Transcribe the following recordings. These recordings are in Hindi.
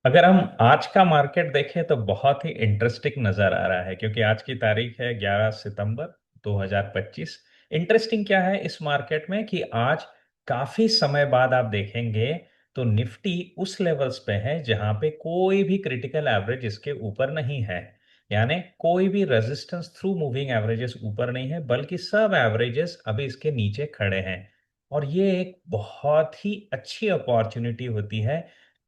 अगर हम आज का मार्केट देखें तो बहुत ही इंटरेस्टिंग नजर आ रहा है, क्योंकि आज की तारीख है 11 सितंबर 2025। इंटरेस्टिंग क्या है इस मार्केट में कि आज काफी समय बाद आप देखेंगे तो निफ्टी उस लेवल्स पे है जहां पे कोई भी क्रिटिकल एवरेज इसके ऊपर नहीं है। यानी कोई भी रेजिस्टेंस थ्रू मूविंग एवरेजेस ऊपर नहीं है, बल्कि सब एवरेजेस अभी इसके नीचे खड़े हैं। और ये एक बहुत ही अच्छी अपॉर्चुनिटी होती है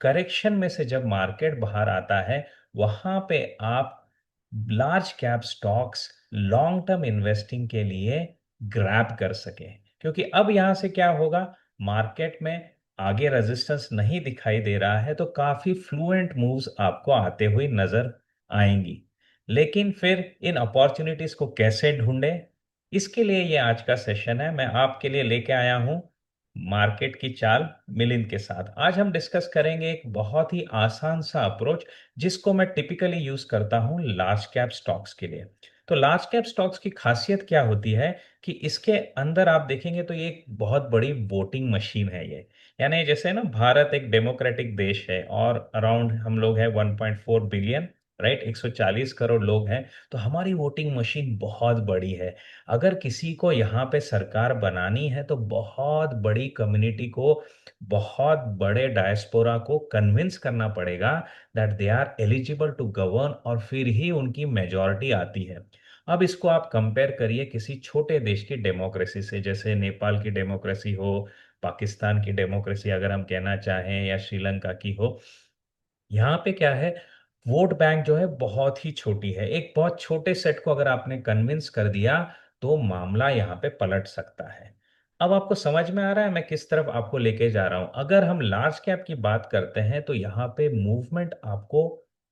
करेक्शन में से जब मार्केट बाहर आता है, वहां पे आप large cap stocks long term investing के लिए ग्रैब कर सके। क्योंकि अब यहां से क्या होगा, मार्केट में आगे रेजिस्टेंस नहीं दिखाई दे रहा है, तो काफी फ्लुएंट मूव्स आपको आते हुए नजर आएंगी। लेकिन फिर इन अपॉर्चुनिटीज को कैसे ढूंढे, इसके लिए ये आज का सेशन है। मैं आपके लिए लेके आया हूं मार्केट की चाल मिलिंद के साथ। आज हम डिस्कस करेंगे एक बहुत ही आसान सा अप्रोच जिसको मैं टिपिकली यूज करता हूं लार्ज कैप स्टॉक्स के लिए। तो लार्ज कैप स्टॉक्स की खासियत क्या होती है कि इसके अंदर आप देखेंगे तो ये एक बहुत बड़ी वोटिंग मशीन है ये। यानी जैसे ना, भारत एक डेमोक्रेटिक देश है और अराउंड हम लोग हैं 1.4 बिलियन, राइट, 140 करोड़ लोग हैं। तो हमारी वोटिंग मशीन बहुत बड़ी है। अगर किसी को यहाँ पे सरकार बनानी है तो बहुत बड़ी कम्युनिटी को, बहुत बड़े डायस्पोरा को कन्विंस करना पड़ेगा that they are eligible to govern, और फिर ही उनकी मेजॉरिटी आती है। अब इसको आप कंपेयर करिए किसी छोटे देश की डेमोक्रेसी से, जैसे नेपाल की डेमोक्रेसी हो, पाकिस्तान की डेमोक्रेसी अगर हम कहना चाहें, या श्रीलंका की हो। यहाँ पे क्या है, वोट बैंक जो है बहुत ही छोटी है। एक बहुत छोटे सेट को अगर आपने कन्विंस कर दिया तो मामला यहाँ पे पलट सकता है। अब आपको समझ में आ रहा है मैं किस तरफ आपको लेके जा रहा हूं। अगर हम लार्ज कैप की बात करते हैं तो यहाँ पे मूवमेंट आपको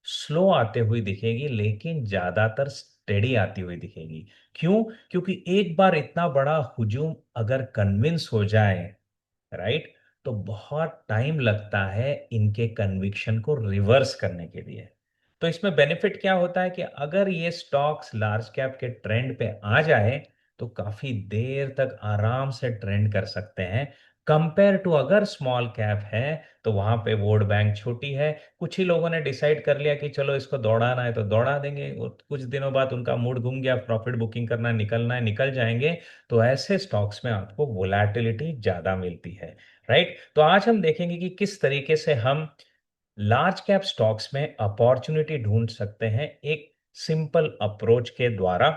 स्लो आते हुई दिखेगी, लेकिन ज्यादातर स्टेडी आती हुई दिखेगी। क्यों? क्योंकि एक बार इतना बड़ा हुजूम अगर कन्विंस हो जाए, राइट, तो बहुत टाइम लगता है इनके कन्विक्शन को रिवर्स करने के लिए। तो इसमें बेनिफिट क्या होता है कि अगर ये स्टॉक्स लार्ज कैप के ट्रेंड पे आ जाए तो काफी देर तक आराम से ट्रेंड कर सकते हैं। कंपेयर टू अगर स्मॉल कैप है तो वहां पे वोट बैंक छोटी है। कुछ ही लोगों ने डिसाइड कर लिया कि चलो इसको दौड़ाना है तो दौड़ा देंगे, और कुछ दिनों बाद उनका मूड घूम गया, प्रॉफिट बुकिंग करना निकलना है निकल जाएंगे। तो ऐसे स्टॉक्स में आपको वोलैटिलिटी ज्यादा मिलती है, राइट। तो आज हम देखेंगे कि किस तरीके से हम लार्ज कैप स्टॉक्स में अपॉर्चुनिटी ढूंढ सकते हैं एक सिंपल अप्रोच के द्वारा।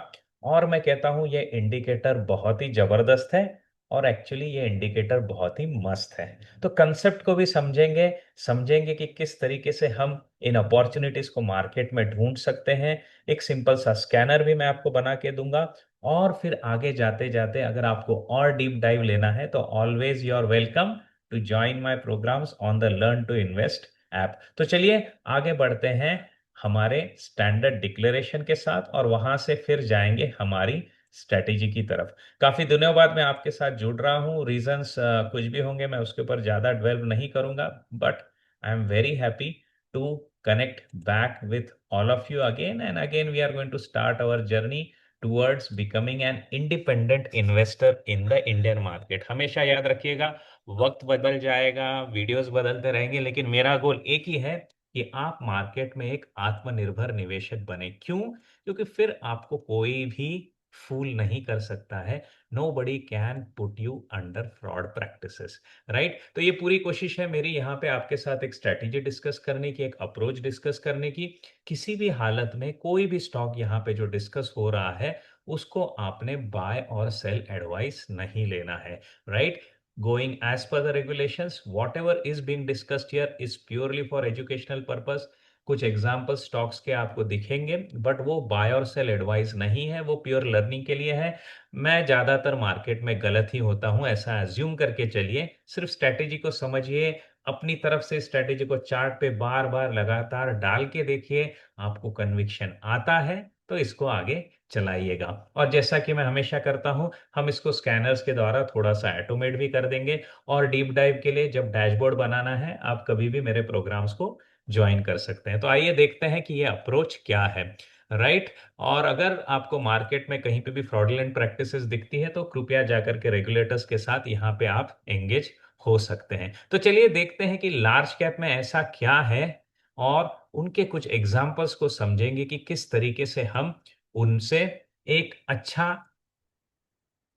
और मैं कहता हूं ये इंडिकेटर बहुत ही जबरदस्त है, और एक्चुअली ये इंडिकेटर बहुत ही मस्त है। तो कंसेप्ट को भी समझेंगे, समझेंगे कि किस तरीके से हम इन अपॉर्चुनिटीज को मार्केट में ढूंढ सकते हैं। एक सिंपल सा स्कैनर भी मैं आपको बना के दूंगा। और फिर आगे जाते जाते अगर आपको और डीप डाइव लेना है तो always you are welcome to join my programs on the learn to invest app. तो चलिए आगे बढ़ते हैं हमारे स्टैंडर्ड डिक्लेरेशन के साथ, और वहां से फिर जाएंगे हमारी स्ट्रेटेजी की तरफ। काफी दिनों बाद मैं आपके साथ जुड़ रहा हूँ। रीजंस कुछ भी होंगे, मैं उसके ऊपर ज्यादा डेवलप नहीं करूंगा, but I am very happy to connect back with all of you again and again. We are going to start our journey towards becoming an independent investor in the Indian market. हमेशा याद रखिएगा, वक्त बदल जाएगा, वीडियोस बदलते रहेंगे, लेकिन मेरा गोल एक ही है कि आप मार्केट में एक आत्मनिर्भर निवेशक बने। क्यों? क्योंकि फिर आपको कोई भी फूल नहीं कर सकता है। Nobody can put you under fraud practices, right. तो ये पूरी कोशिश है मेरी यहाँ पे आपके साथ एक स्ट्रेटेजी डिस्कस करने की, एक अप्रोच डिस्कस करने की। किसी भी हालत में कोई भी स्टॉक यहाँ पे जो डिस्कस हो रहा है उसको आपने बाय और सेल एडवाइस नहीं लेना है, right. Going as per the regulations, whatever is being discussed here is purely for educational purpose. कुछ एग्जाम्पल स्टॉक्स के आपको दिखेंगे, बट वो बाय और सेल एडवाइस नहीं है, वो प्योर लर्निंग के लिए है। मैं ज्यादातर मार्केट में गलत ही होता हूं ऐसा एज्यूम करके चलिए। सिर्फ स्ट्रेटेजी को समझिए, अपनी तरफ से स्ट्रेटेजी को चार्ट पे बार बार लगातार डाल के देखिए। आपको कन्विक्शन आता है तो इसको आगे चलाइएगा। और जैसा कि मैं हमेशा करता हूं, हम इसको स्कैनर्स के द्वारा थोड़ा सा ऑटोमेट भी कर देंगे। और डीप डाइव के लिए जब डैशबोर्ड बनाना है, आप कभी भी मेरे प्रोग्राम्स को ज्वाइन कर सकते हैं। तो आइए देखते हैं कि ये अप्रोच क्या है, राइट। और अगर आपको मार्केट में कहीं पे भी फ्रॉडुलेंट प्रैक्टिसेस दिखती है तो कृपया जाकर के रेगुलेटर्स के साथ यहाँ पे आप एंगेज हो सकते हैं। तो चलिए देखते हैं कि लार्ज कैप में ऐसा क्या है और उनके कुछ एग्जाम्पल्स को समझेंगे कि किस तरीके से हम उनसे एक अच्छा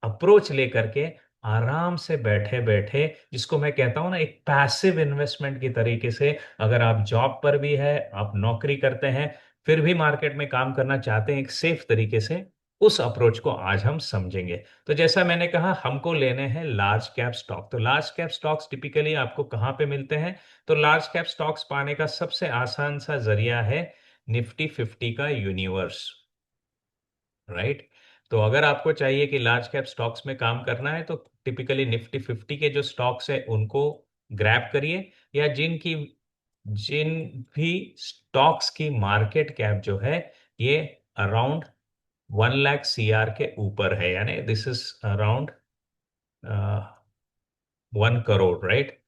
अप्रोच लेकर के आराम से बैठे बैठे, जिसको मैं कहता हूं ना एक पैसिव इन्वेस्टमेंट की तरीके से, अगर आप जॉब पर भी है, आप नौकरी करते हैं, फिर भी मार्केट में काम करना चाहते हैं एक सेफ तरीके से, उस अप्रोच को आज हम समझेंगे। तो जैसा मैंने कहा, हमको लेने हैं लार्ज कैप स्टॉक। तो लार्ज कैप स्टॉक्स टिपिकली आपको कहाँ पे मिलते हैं? तो लार्ज कैप स्टॉक्स पाने का सबसे आसान सा जरिया है निफ्टी 50 का यूनिवर्स, राइट। तो अगर आपको चाहिए कि लार्ज कैप स्टॉक्स में काम करना है, तो टिपिकली निफ्टी 50 के जो स्टॉक्स है उनको ग्रैब करिए, या जिन भी स्टॉक्स की मार्केट कैप जो है ये अराउंड 1 लाख सीआर के ऊपर है, यानी this is around 1 crore, right.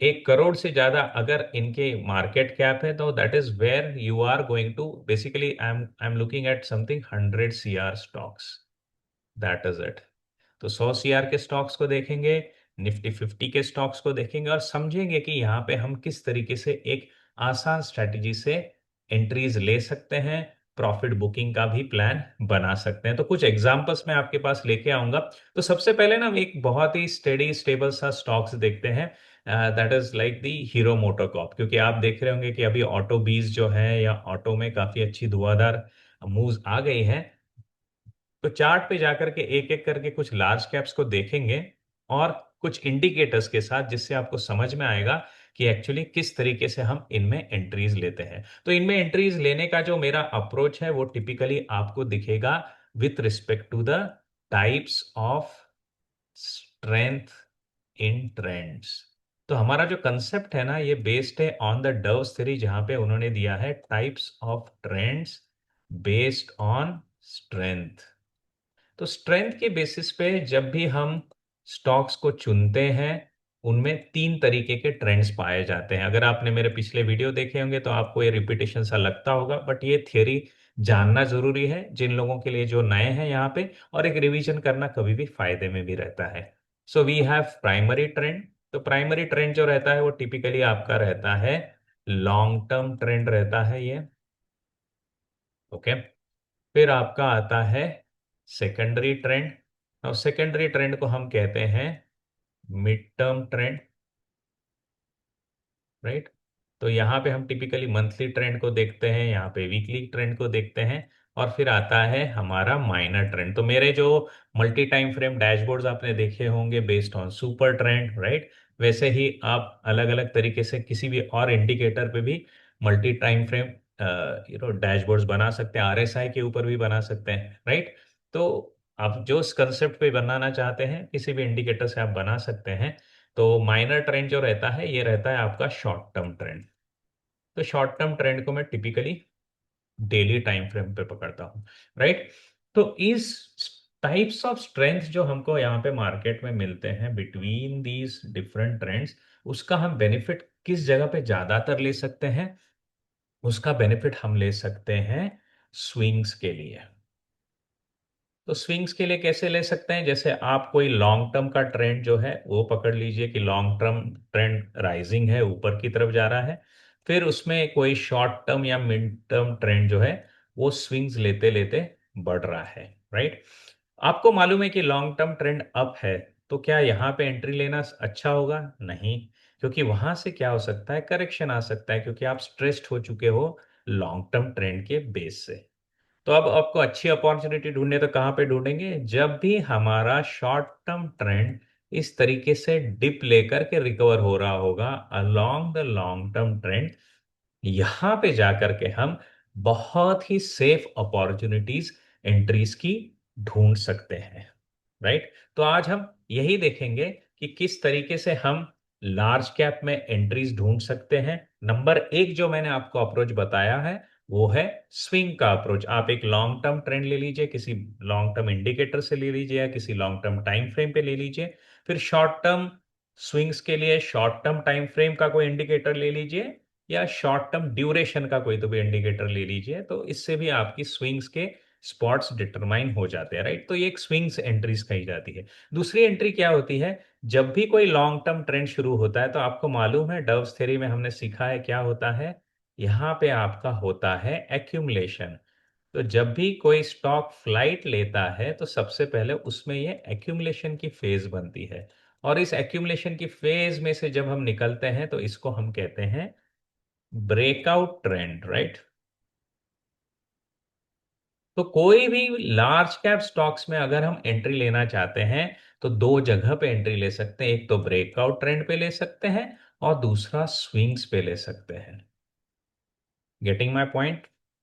1 crore से ज्यादा अगर इनके मार्केट कैप है, तो that is where you are going to, basically I am looking at something 100 CR stocks, that is it. तो 100 सीआर के स्टॉक्स को देखेंगे, निफ्टी 50 के स्टॉक्स को देखेंगे, और समझेंगे कि यहाँ पे हम किस तरीके से एक आसान स्ट्रैटेजी से एंट्रीज ले सकते हैं, प्रॉफिट बुकिंग का भी प्लान बना सकते हैं। तो कुछ एग्जांपल्स मैं आपके पास लेके आऊंगा। तो सबसे पहले ना एक बहुत ही स्टेडी स्टेबल सा स्टॉक्स देखते हैं, that is like the hero MotoCorp, क्योंकि आप देख रहे होंगे कि अभी ऑटो बीज जो है, या ऑटो में काफी अच्छी धुआंधार मूव्स आ गई हैं। तो चार्ट पे जाकर के एक एक करके कुछ लार्ज कैप्स को देखेंगे, और कुछ इंडिकेटर्स के साथ, जिससे आपको समझ में आएगा कि एक्चुअली किस तरीके से हम इनमें एंट्रीज लेते हैं। तो इनमें एंट्रीज लेने का जो मेरा अप्रोच है वो टिपिकली आपको दिखेगा with respect to the types of strength in trends. तो हमारा जो कंसेप्ट है ना, ये बेस्ड है ऑन द डव्स थ्योरी, जहां पे उन्होंने दिया है types of trends based on strength. तो स्ट्रेंथ के बेसिस पे जब भी हम स्टॉक्स को चुनते हैं, उनमें 3 तरीके के ट्रेंड्स पाए जाते हैं। अगर आपने मेरे पिछले वीडियो देखे होंगे तो आपको ये रिपीटेशन सा लगता होगा, बट ये थियरी जानना जरूरी है जिन लोगों के लिए जो नए हैं यहाँ पे, और एक रिवीजन करना कभी भी फायदे में भी रहता है। So we have primary trend. तो प्राइमरी ट्रेंड जो रहता है वो टिपिकली आपका रहता है लॉन्ग टर्म ट्रेंड रहता है ये, ओके। फिर आपका आता है सेकेंडरी ट्रेंड। और सेकेंडरी ट्रेंड को हम कहते हैं मिड टर्म ट्रेंड, राइट। तो यहाँ पे हम टिपिकली मंथली ट्रेंड को देखते हैं, यहाँ पे वीकली ट्रेंड को देखते हैं, और फिर आता है हमारा माइनर ट्रेंड। तो मेरे जो मल्टी टाइम फ्रेम डैशबोर्ड्स आपने देखे होंगे based on super trend, right, वैसे ही आप अलग अलग तरीके से किसी भी और इंडिकेटर पे भी मल्टी टाइम फ्रेम डैशबोर्ड्स बना सकते हैं, आरएसआई के ऊपर भी बना सकते हैं, राइट। तो आप जो इस कंसेप्ट पे बनाना चाहते हैं किसी भी इंडिकेटर से आप बना सकते हैं। तो माइनर ट्रेंड जो रहता है ये रहता है आपका शॉर्ट टर्म ट्रेंड। तो शॉर्ट टर्म ट्रेंड को मैं टिपिकली डेली टाइम फ्रेम पे पकड़ता हूँ, राइट। तो इस टाइप्स ऑफ स्ट्रेंथ जो हमको यहाँ पे मार्केट में मिलते हैं बिटवीन दीज डिफरेंट ट्रेंड्स, उसका हम बेनिफिट किस जगह पे ज्यादातर ले सकते हैं? उसका बेनिफिट हम ले सकते हैं स्विंग्स के लिए। तो स्विंग्स के लिए कैसे ले सकते हैं? जैसे आप कोई लॉन्ग टर्म का ट्रेंड जो है वो पकड़ लीजिए कि लॉन्ग टर्म ट्रेंड राइजिंग है, ऊपर की तरफ जा रहा है। फिर उसमें कोई शॉर्ट टर्म या मिड टर्म ट्रेंड जो है वो स्विंग्स लेते लेते बढ़ रहा है, राइट। आपको मालूम है कि लॉन्ग टर्म ट्रेंड अप है, तो क्या यहाँ पे एंट्री लेना अच्छा होगा? नहीं, क्योंकि वहां से क्या हो सकता है, करेक्शन आ सकता है, क्योंकि आप स्ट्रेस्ड हो चुके हो लॉन्ग टर्म ट्रेंड के बेस से। तो अब आपको अच्छी अपॉर्चुनिटी ढूंढने तो कहाँ पे ढूंढेंगे? जब भी हमारा शॉर्ट टर्म ट्रेंड इस तरीके से डिप लेकर के रिकवर हो रहा होगा along the long term trend, यहां पे जाकर के हम बहुत ही सेफ अपॉर्चुनिटीज एंट्रीज की ढूंढ सकते हैं, राइट। तो आज हम यही देखेंगे कि किस तरीके से हम लार्ज कैप में एंट्रीज ढूंढ सकते हैं। नंबर एक जो मैंने आपको अप्रोच बताया है वो है स्विंग का अप्रोच। आप एक लॉन्ग टर्म ट्रेंड ले लीजिए, किसी लॉन्ग टर्म इंडिकेटर से ले लीजिए, या किसी लॉन्ग टर्म टाइम फ्रेम पे ले लीजिए। फिर शॉर्ट टर्म स्विंग्स के लिए शॉर्ट टर्म टाइम फ्रेम का कोई इंडिकेटर ले लीजिए, या शॉर्ट टर्म ड्यूरेशन का कोई तो भी इंडिकेटर ले लीजिए। तो इससे भी आपकी स्विंग्स के स्पॉट्स डिटरमाइन हो जाते हैं, राइट। तो ये एक स्विंग्स एंट्रीज कही जाती है। दूसरी एंट्री क्या होती है? जब भी कोई लॉन्ग टर्म ट्रेंड शुरू होता है, तो आपको मालूम है डव्स थ्योरी में हमने सीखा है क्या होता है, यहाँ पे आपका होता है एक्यूमुलेशन। तो जब भी कोई स्टॉक फ्लाइट लेता है तो सबसे पहले उसमें ये एक्यूमुलेशन की फेज बनती है, और इस एक्यूमुलेशन की फेज में से जब हम निकलते हैं तो इसको हम कहते हैं ब्रेकआउट ट्रेंड, राइट। तो कोई भी लार्ज कैप स्टॉक्स में अगर हम एंट्री लेना चाहते हैं तो दो जगह पे एंट्री ले सकते हैं, एक तो ब्रेकआउट ट्रेंड पे ले सकते हैं और दूसरा स्विंग्स पे ले सकते हैं। Getting my point,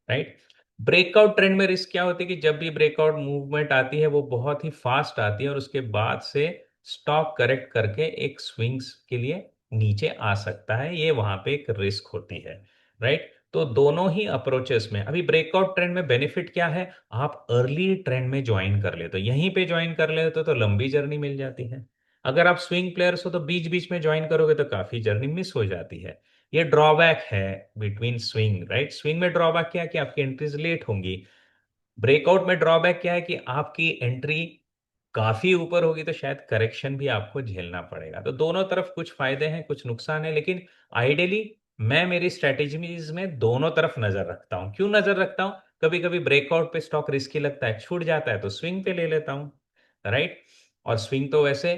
right. Breakout trend में रिस्क क्या होती है कि जब भी ब्रेकआउट मूवमेंट आती है वो बहुत ही फास्ट आती है और उसके बाद से स्टॉक करेक्ट करके एक स्विंग्स के लिए नीचे आ सकता है, ये वहां पे एक रिस्क होती है, राइट। तो दोनों ही अप्रोचेस में अभी ब्रेकआउट ट्रेंड में बेनिफिट क्या है, आप अर्ली ट्रेंड में ज्वाइन कर ले तो यहीं पे ज्वाइन कर लेते तो लंबी जर्नी मिल जाती है। अगर आप स्विंग प्लेयर्स हो तो बीच बीच में ज्वाइन करोगे तो काफी जर्नी मिस हो जाती है। ये ड्रॉबैक है बिटवीन स्विंग, राइट। स्विंग में ड्रॉबैक क्या है कि आपकी एंट्रीज लेट होंगी। ब्रेकआउट में ड्रॉबैक क्या है कि आपकी एंट्री काफी ऊपर होगी तो शायद करेक्शन भी आपको झेलना पड़ेगा। तो दोनों तरफ कुछ फायदे हैं कुछ नुकसान है, लेकिन आइडियली मैं मेरी स्ट्रेटेजीज में दोनों तरफ नजर रखता हूं। क्यों नजर रखता हूं, कभी कभी ब्रेकआउट पे स्टॉक रिस्की लगता है, छूट जाता है तो स्विंग पे ले लेता हूं, राइट। और स्विंग तो वैसे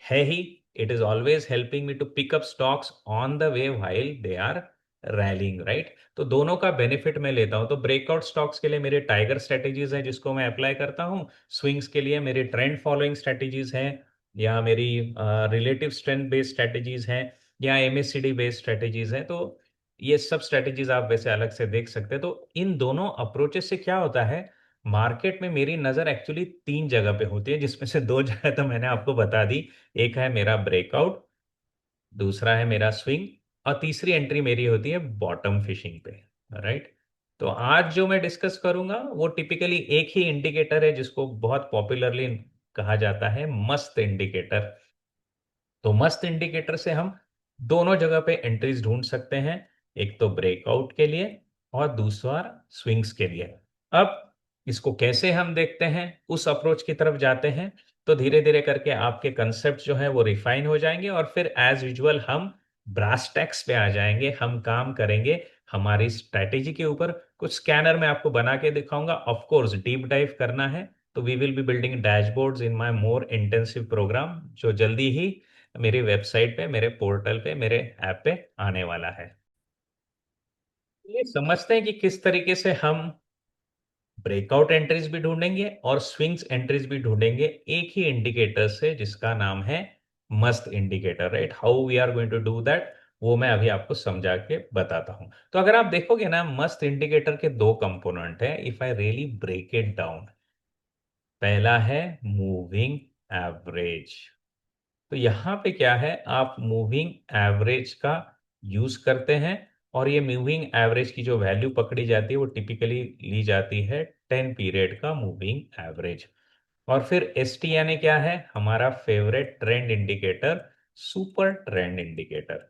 है ही, it is always helping me to pick up stocks on the way while they are rallying, right. तो दोनों का बेनिफिट मैं लेता हूं। तो ब्रेकआउट स्टॉक्स के लिए मेरे टाइगर स्ट्रेटेजीज हैं जिसको मैं अप्लाई करता हूं, स्विंग्स के लिए मेरे ट्रेंड फॉलोइंग स्ट्रेटेजीज हैं, या मेरी रिलेटिव स्ट्रेंथ बेस्ड स्ट्रेटेजीज हैं, या एमएससीडी बेस्ड स्ट्रेटेजीज हैं। तो ये सब स्ट्रेटेजीज आप वैसे अलग से देख सकते हैं। तो इन दोनों अप्रोचेस से क्या होता है, मार्केट में मेरी नजर एक्चुअली तीन जगह पे होती है, जिसमें से दो जगह तो मैंने आपको बता दी। एक है मेरा ब्रेकआउट, दूसरा है मेरा स्विंग, और तीसरी एंट्री मेरी होती है बॉटम फिशिंग पे, राइट। तो आज जो मैं डिस्कस करूंगा वो टिपिकली एक ही इंडिकेटर है जिसको बहुत पॉपुलरली कहा जाता है मस्त इंडिकेटर। तो मस्त इंडिकेटर से हम दोनों जगह पे एंट्रीज ढूंढ सकते हैं, एक तो ब्रेकआउट के लिए और दूसरा स्विंग्स के लिए। अब इसको कैसे हम देखते हैं, उस अप्रोच की तरफ जाते हैं तो धीरे धीरे करके आपके कंसेप्ट जो है वो रिफाइन हो जाएंगे और फिर एज यूजुअल हम ब्रास टैक्स पे आ जाएंगे, हम काम करेंगे हमारी स्ट्रैटेजी के ऊपर। कुछ स्कैनर में आपको बना के दिखाऊंगा, ऑफ कोर्स डीप डाइव करना है तो we will be building dashboards in my more intensive program, जो जल्दी ही मेरी वेबसाइट पे, मेरे पोर्टल पे, मेरे ऐप पे आने वाला है। ये समझते हैं कि किस तरीके से हम ब्रेकआउट एंट्रीज भी ढूंढेंगे और स्विंग्स एंट्रीज भी ढूंढेंगे एक ही इंडिकेटर से जिसका नाम है मस्त indicator, right. How we are going to do that वो मैं अभी आपको समझा के बताता हूं। तो अगर आप देखोगे ना, मस्त इंडिकेटर के दो कंपोनेंट है, if I really break it down. पहला है मूविंग एवरेज। तो यहाँ पे क्या है, आप मूविंग एवरेज का यूज करते हैं, और ये मूविंग एवरेज की जो वैल्यू पकड़ी जाती है वो टिपिकली ली जाती है 10 पीरियड का मूविंग एवरेज। और फिर एस टी यानी क्या है, हमारा favourite trend indicator, super trend indicator.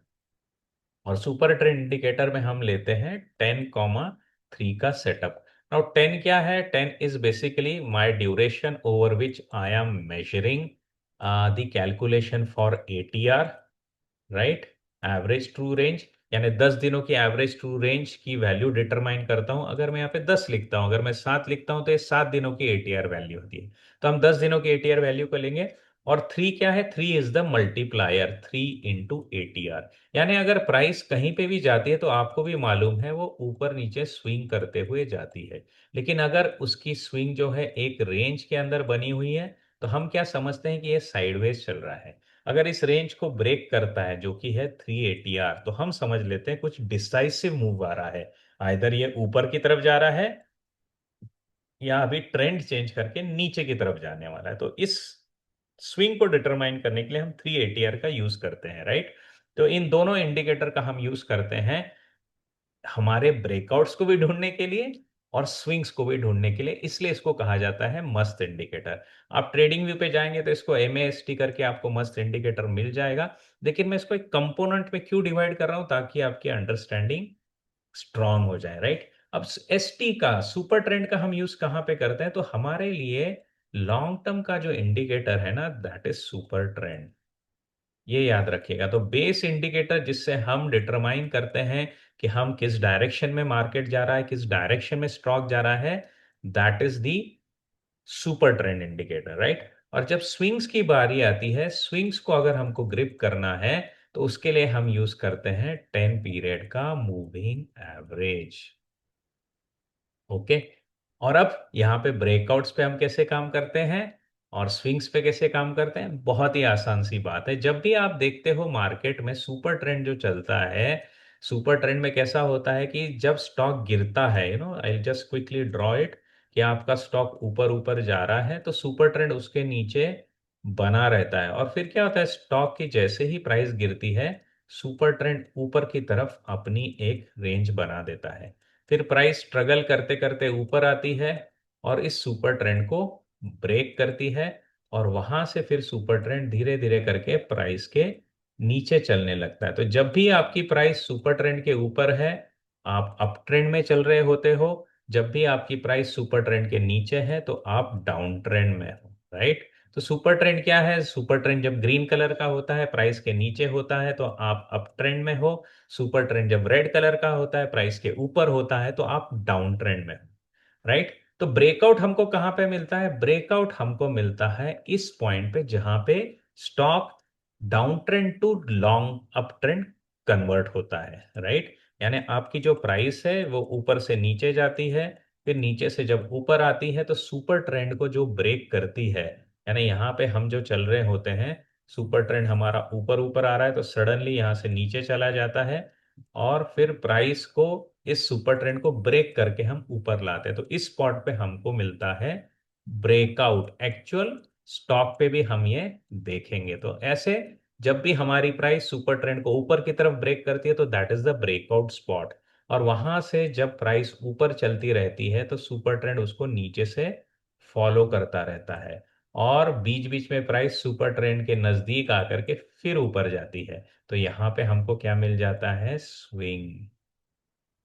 और सुपर ट्रेंड इंडिकेटर में हम लेते हैं 10,3 का सेटअप। नाउ 10 क्या है, 10 is basically my duration over which I am measuring the calculation for ATR, right, average true range. यानी 10 दिनों की एवरेज ट्रू रेंज की वैल्यू डिटरमाइन करता हूं। अगर मैं यहाँ पे 10 लिखता हूं, अगर मैं 7 लिखता हूं तो ये 7 दिनों की एटीआर वैल्यू होती है। तो हम 10 दिनों की एटीआर वैल्यू को लेंगे। और थ्री क्या है, three is the multiplier, 3 into ATR. यानी अगर प्राइस कहीं पे भी जाती है तो आपको भी मालूम है वो ऊपर नीचे स्विंग करते हुए जाती है, लेकिन अगर उसकी स्विंग जो है एक रेंज के अंदर बनी हुई है तो हम क्या समझते हैं कि ये साइडवेज चल रहा है। अगर इस रेंज को ब्रेक करता है जो कि है 3 ATR, तो हम समझ लेते हैं कुछ डिसाइसिव मूव आ रहा है, आइदर ये ऊपर की तरफ जा रहा है या अभी ट्रेंड चेंज करके नीचे की तरफ जाने वाला है। तो इस स्विंग को डिटरमाइन करने के लिए हम 3 ATR का यूज करते हैं, राइट। तो इन दोनों इंडिकेटर का हम यूज करते हैं हमारे ब्रेकआउट्स को भी ढूंढने के लिए और स्विंग्स को भी ढूंढने के लिए, इसलिए इसको कहा जाता है मस्त इंडिकेटर। आप ट्रेडिंग व्यू पे जाएंगे तो इसको MAST करके आपको मस्त इंडिकेटर मिल जाएगा। लेकिन मैं इसको एक कंपोनेंट में क्यों डिवाइड कर रहा हूं, ताकि आपकी अंडरस्टैंडिंग स्ट्रांग हो जाए, राइट। अब ST का, सुपर ट्रेंड का हम यूज कहां पे करते हैं, तो हमारे लिए लॉन्ग टर्म का जो इंडिकेटर है ना, दैट इज सुपर ट्रेंड। ये याद रखिएगा। तो बेस इंडिकेटर जिससे हम डिटरमाइन करते हैं कि हम किस डायरेक्शन में मार्केट जा रहा है, किस डायरेक्शन में स्टॉक जा रहा है, that is the super trend indicator, right. और जब स्विंग्स की बारी आती है, स्विंग्स को अगर हमको ग्रिप करना है तो उसके लिए हम यूज करते हैं 10 पीरियड का मूविंग एवरेज। ओके। और अब यहाँ पे ब्रेकआउट्स पे हम कैसे काम करते हैं और स्विंग्स पे कैसे काम करते हैं, बहुत ही आसान सी बात है। जब भी आप देखते हो मार्केट में सुपर ट्रेंड जो चलता है, सुपर ट्रेंड में कैसा होता है कि जब स्टॉक गिरता है, I just quickly draw it, कि आपका स्टॉक ऊपर ऊपर जा रहा है तो सुपर ट्रेंड उसके नीचे बना रहता है। और फिर क्या होता है, स्टॉक की जैसे ही प्राइस गिरती है, सुपर ट्रेंड ऊपर की तरफ अपनी एक रेंज बना देता है। फिर प्राइस स्ट्रगल करते करते ऊपर आती है और इस सुपर ट्रेंड को ब्रेक करती है, और वहां से फिर सुपर ट्रेंड धीरे धीरे करके प्राइस के नीचे चलने लगता है। तो जब भी आपकी प्राइस सुपर ट्रेंड के ऊपर है, आप अप ट्रेंड में चल रहे होते हो। जब भी आपकी प्राइस सुपर ट्रेंड के नीचे है तो आप डाउन ट्रेंड में हो, राइट। तो सुपर ट्रेंड क्या है, सुपर ट्रेंड जब ग्रीन कलर का होता है, प्राइस के नीचे होता है, तो आप अप ट्रेंड में हो। सुपर ट्रेंड जब रेड कलर का होता है, प्राइस के ऊपर होता है, तो आप डाउन ट्रेंड में हो, राइट। तो ब्रेकआउट हमको कहां पे मिलता है, ब्रेकआउट हमको मिलता है इस पॉइंट पे जहां पे stock down trend to long up trend convert होता है, राइट। यानी आपकी जो प्राइस है वो ऊपर से नीचे जाती है, फिर नीचे से जब ऊपर आती है तो सुपर ट्रेंड को जो ब्रेक करती है, यानी यहाँ पे हम जो चल रहे होते हैं, सुपर ट्रेंड हमारा ऊपर ऊपर आ रहा है तो सडनली यहाँ से नीचे चला जाता है, और फिर प्राइस को, इस सुपर ट्रेंड को ब्रेक करके हम ऊपर लाते हैं। तो इस स्पॉट पे हमको मिलता है ब्रेकआउट। एक्चुअल स्टॉक पे भी हम ये देखेंगे। तो ऐसे जब भी हमारी प्राइस सुपर ट्रेंड को ऊपर की तरफ ब्रेक करती है तो that is the breakout spot. और वहां से जब प्राइस ऊपर चलती रहती है तो सुपर ट्रेंड उसको नीचे से फॉलो करता रहता है, और बीच बीच में प्राइस सुपर ट्रेंड के नजदीक आकर के फिर ऊपर जाती है। तो यहाँ पे हमको क्या मिल जाता है, swing.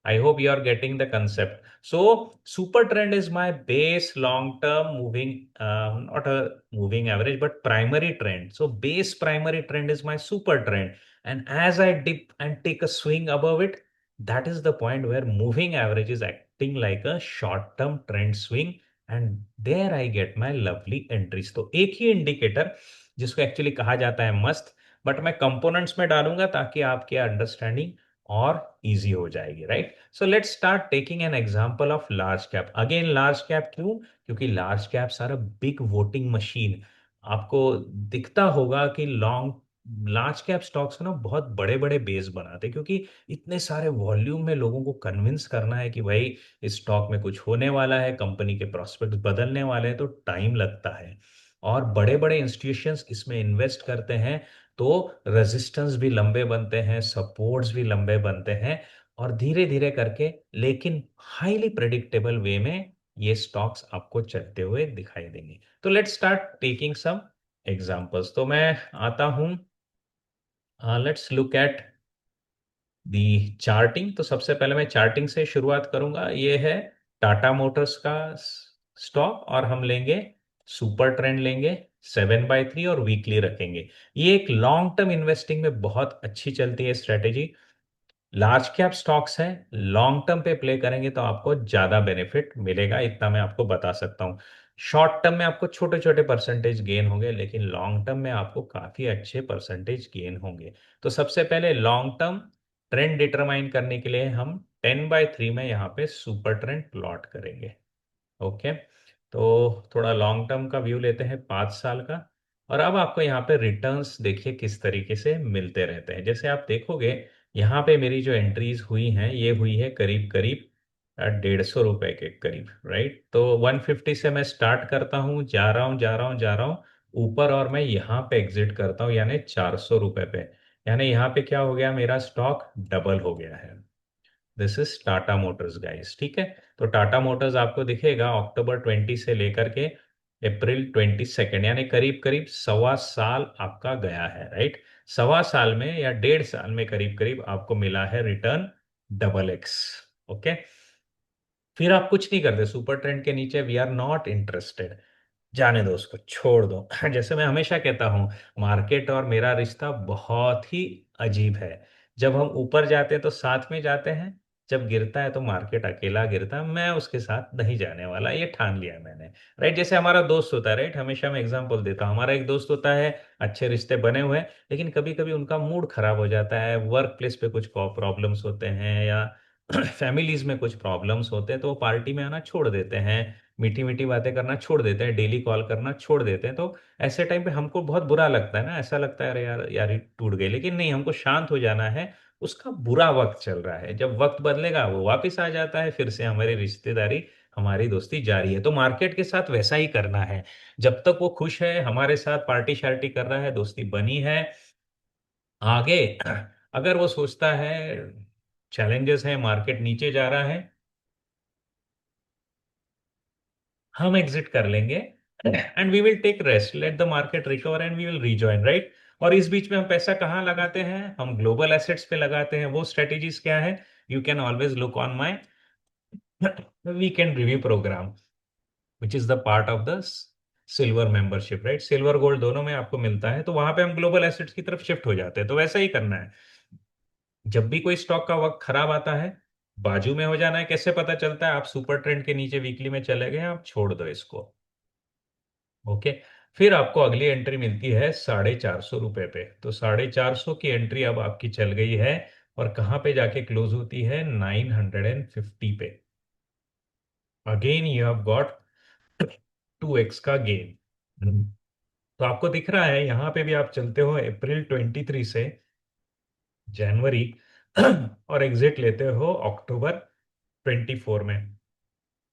I hope you are getting the concept. So, super trend is my base long term moving, not a moving average, but primary trend. So, base primary trend is my super trend. And as I dip and take a swing above it, that is the point where moving average is acting like a short term trend swing. And there I get my lovely entries. तो एक ही इंडिकेटर जिसको एक्चुअली कहा जाता है मस्त, बट मैं कंपोनेंट्स में डालूंगा ताकि आपकी अंडरस्टैंडिंग और इजी हो जाएगी, right. So let's start taking an example of large cap. Again large cap क्यों, क्योंकि large caps are a big voting machine. आपको दिखता होगा कि लॉन्ग लार्ज कैप स्टॉक्स ना बहुत बड़े बड़े बेस बनाते हैं, क्योंकि इतने सारे वॉल्यूम में लोगों को कन्विंस करना है कि भाई इस स्टॉक में कुछ होने वाला है, कंपनी के प्रोस्पेक्ट्स बदलने वाले हैं, तो टाइम लगता है। और बड़े बड़े इंस्टीट्यूशंस इसमें इन्वेस्ट करते हैं, तो रेजिस्टेंस भी लंबे बनते हैं, सपोर्ट्स भी लंबे बनते हैं, और धीरे धीरे करके लेकिन हाईली प्रेडिक्टेबल वे में ये स्टॉक्स आपको चलते हुए दिखाई देंगे। तो let's start taking some examples. तो मैं आता हूं, let's look at the charting. तो सबसे पहले मैं चार्टिंग से शुरुआत करूंगा। ये है टाटा मोटर्स का स्टॉक, और हम लेंगे सुपर ट्रेंड, लेंगे 7/3 और वीकली रखेंगे। ये एक लॉन्ग टर्म इन्वेस्टिंग में बहुत अच्छी चलती है स्ट्रेटेजी। लार्ज कैप स्टॉक्स हैं, लॉन्ग टर्म पे प्ले करेंगे तो आपको ज्यादा बेनिफिट मिलेगा, इतना मैं आपको बता सकता हूँ। शॉर्ट टर्म में आपको छोटे छोटे परसेंटेज गेन होंगे, लेकिन लॉन्ग टर्म में आपको काफी अच्छे परसेंटेज गेन होंगे। तो सबसे पहले लॉन्ग टर्म ट्रेंड डिटरमाइन करने के लिए हम 10/3 में यहाँ पे सुपर ट्रेंड प्लॉट करेंगे। ओके। तो थोड़ा लॉन्ग टर्म का व्यू लेते हैं, 5 साल का। और अब आपको यहाँ पे रिटर्न्स देखिए किस तरीके से मिलते रहते हैं। जैसे आप देखोगे यहाँ पे मेरी जो एंट्रीज हुई हैं, ये हुई है करीब करीब 150 रुपए के करीब, राइट। तो 150 से मैं स्टार्ट करता हूँ, जा रहा हूँ जा रहा हूँ जा रहा हूँ ऊपर, और मैं यहाँ पे एग्जिट करता हूँ यानी 400 रुपए पे। यानी यहाँ पे क्या हो गया, मेरा स्टॉक डबल हो गया है। This is Tata Motors guys, ठीक है। तो टाटा मोटर्स आपको दिखेगा अक्टूबर 20 से लेकर के अप्रैल 22, यानी करीब करीब 1.25 साल आपका गया है, राइट। 1.25 साल में या 1.5 साल में करीब करीब आपको मिला है रिटर्न डबल एक्स। ओके। फिर आप कुछ नहीं करते, सुपर ट्रेंड के नीचे वी आर नॉट इंटरेस्टेड। जाने दो उसको, छोड़ दो। जैसे मैं हमेशा कहता हूँ, मार्केट और मेरा रिश्ता बहुत ही अजीब है। जब हम ऊपर जाते हैं तो साथ में जाते हैं, जब गिरता है तो मार्केट अकेला गिरता है, मैं उसके साथ नहीं जाने वाला, ये ठान लिया है मैंने। राइट, जैसे हमारा दोस्त होता है, राइट, हमेशा मैं एग्जांपल देता हूँ, हमारा एक दोस्त होता है, अच्छे रिश्ते बने हुए हैं, लेकिन कभी कभी उनका मूड खराब हो जाता है, वर्क प्लेस पे कुछ प्रॉब्लम्स होते हैं, या फैमिलीज में कुछ प्रॉब्लम्स होते हैं, तो वो पार्टी में आना छोड़ देते हैं, मीठी मीठी बातें करना छोड़ देते हैं, डेली कॉल करना छोड़ देते हैं। तो ऐसे टाइम पे हमको बहुत बुरा लगता है ना, ऐसा लगता है अरे यार यार ये टूट गए, लेकिन नहीं, हमको शांत हो जाना है। उसका बुरा वक्त चल रहा है, जब वक्त बदलेगा वो वापस आ जाता है, फिर से हमारी रिश्तेदारी, हमारी दोस्ती जारी है। तो मार्केट के साथ वैसा ही करना है। जब तक वो खुश है, हमारे साथ पार्टी शार्टी कर रहा है, दोस्ती बनी है, आगे अगर वो सोचता है चैलेंजेस है, मार्केट नीचे जा रहा है, हम एग्जिट कर लेंगे, and we will take rest, let the market recover and we will rejoin, right. और इस बीच में हम पैसा कहाँ लगाते हैं? हम ग्लोबल एसेट्स पे लगाते हैं। वो स्ट्रेटेजीज क्या है? You can always look on my weekend review program, which is the part of the silver membership, right. Silver gold दोनों में आपको मिलता है, तो वहां पे हम ग्लोबल एसेट्स की तरफ शिफ्ट हो जाते हैं। तो वैसा ही करना है, जब भी कोई स्टॉक का वक्त खराब आता है, बाजू में हो जाना है। कैसे पता चलता है? आप सुपर ट्रेंड के नीचे वीकली में चले गए, आप छोड़ दो इसको। ओके, फिर आपको अगली एंट्री मिलती है 450 रुपए पे। तो 450 की एंट्री अब आपकी चल गई है, और कहाँ पे जाके क्लोज होती है? 950 पे। Again you have got 2x का गेन। तो आपको दिख रहा है यहाँ पे भी, आप चलते हो अप्रैल 23 से जनवरी और एग्जिट लेते हो अक्टूबर 24 में।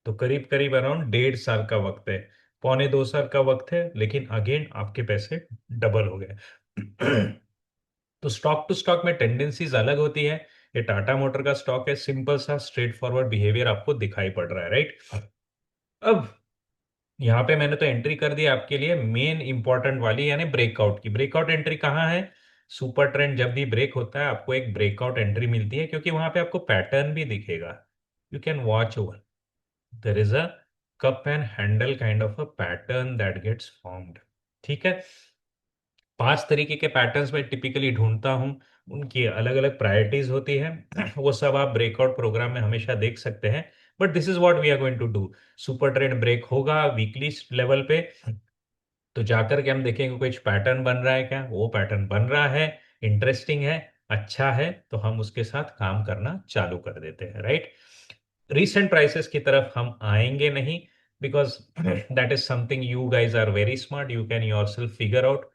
तो करीब करीब अराउंड 1.5 साल का वक्त है, पौने 2 साल का वक्त है, लेकिन अगेन आपके पैसे डबल हो गए। तो स्टॉक टू स्टॉक में टेंडेंसीज अलग होती है। ये टाटा मोटर का स्टॉक है, सिंपल सा स्ट्रेट फॉरवर्ड बिहेवियर आपको दिखाई पड़ रहा है, राइट। अब यहाँ पे मैंने तो एंट्री कर दी आपके लिए मेन इंपॉर्टेंट वाली, यानी ब्रेकआउट की। ब्रेकआउट एंट्री कहाँ है? सुपर ट्रेंड जब भी ब्रेक होता है, आपको एक ब्रेकआउट एंट्री मिलती है, क्योंकि वहां पे आपको पैटर्न भी दिखेगा। You can watch over, there is a cup and handle kind of a pattern that gets formed। ठीक है, 5 तरीके के पैटर्न्स में टिपिकली ढूंढता हूं, उनकी अलग अलग प्रायोरिटीज होती है। वो सब आप ब्रेकआउट प्रोग्राम में हमेशा देख सकते हैं। But this is what we are going to do. Super trend break होगा वीकली लेवल पे, तो जाकर के हम देखेंगे कुछ पैटर्न बन रहा है क्या। वो पैटर्न बन रहा है, इंटरेस्टिंग है, अच्छा है, तो हम उसके साथ काम करना चालू कर देते हैं, राइट। रीसेंट प्राइसेस की तरफ हम आएंगे नहीं, because that is something you guys are very smart, you can yourself figure out